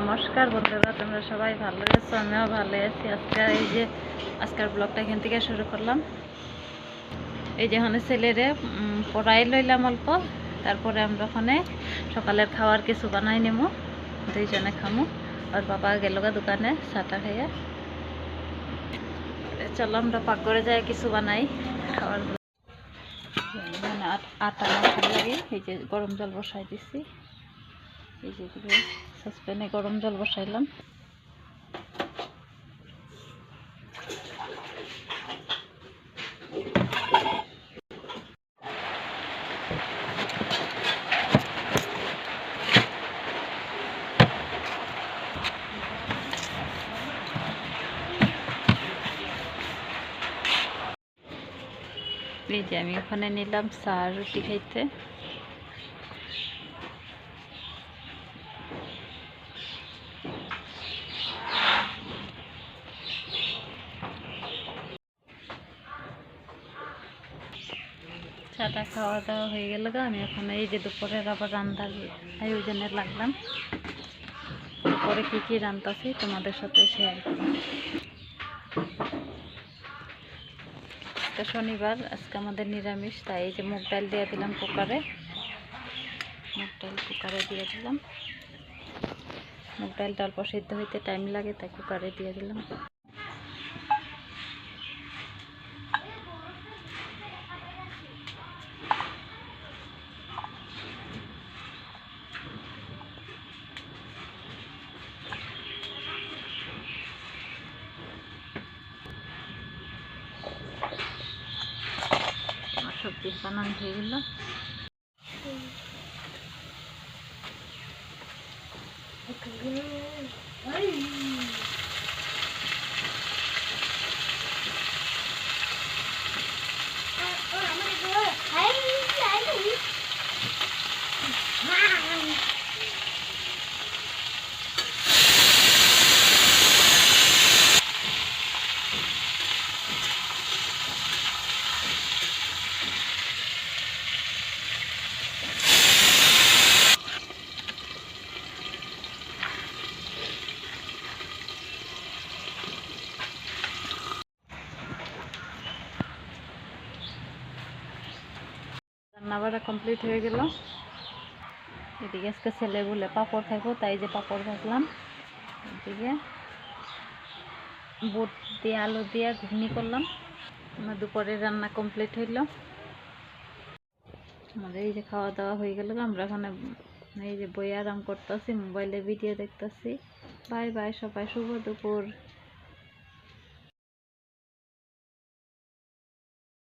নমস্কার বন্ধুরা, তোমরা সবাই ভালো আছো? আমিও ভালো আছি। আজকের ব্লগটা এখান থেকে শুরু করলাম। এই যে ওখানে ছেলেরে পড়াই লইলাম অল্প, তারপরে আমরা ওখানে সকালের খাওয়ার কিছু বানাই নেবো, দুইজনে খামো। আর বাবা গেল গা দোকানে চাটা খাইয়া। চলো আমরা পাক করে যাই, কিছু বানাই খাওয়ার। মানে আটা মশলা লাগে। এই যে গরম জল বসাই দিছি, এই যে সসপ্যানে গরম জল বসাইলাম। এই যে আমি ওখানে নিলাম চা রুটি খাইতে। চাটা খাওয়া দাওয়া হয়ে গেল গা। আমি এখন এই যে দুপুরের আবার রান্নার আয়োজনে লাগলাম। দুপুরে কী কী রান্তাছি তোমাদের সাথে শেয়ার করব। আজকে শনিবার, আজকে আমাদের নিরামিষ, তাই এই যে মুগ ডাল দিয়ে দিলাম কুকারে। মুগ ডাল কুকারে দিয়ে দিলাম। মুগ ডালটা অল্প সিদ্ধ হইতে টাইম লাগে, তাই কুকারে দিয়ে দিলাম। সবজি বানানো হয়ে গেল। রান্নাবাড়া কমপ্লিট হয়ে গেল। এদিকে আজকে ছেলে বলে পাঁপড় খাইবো, তাই যে পাঁপড় ভাজলাম। এদিকে বুট দিয়ে আলু দিয়ে ঘুগনি করলাম। আমার দুপুরের রান্না কমপ্লিট হইল। আমাদের এই যে খাওয়া দাওয়া হয়ে গেল। আমরা ওখানে এই যে বই আরাম করতেছি, মোবাইলে ভিডিও দেখতেছি। বাই বাই সবাই, শুভ দুপুর।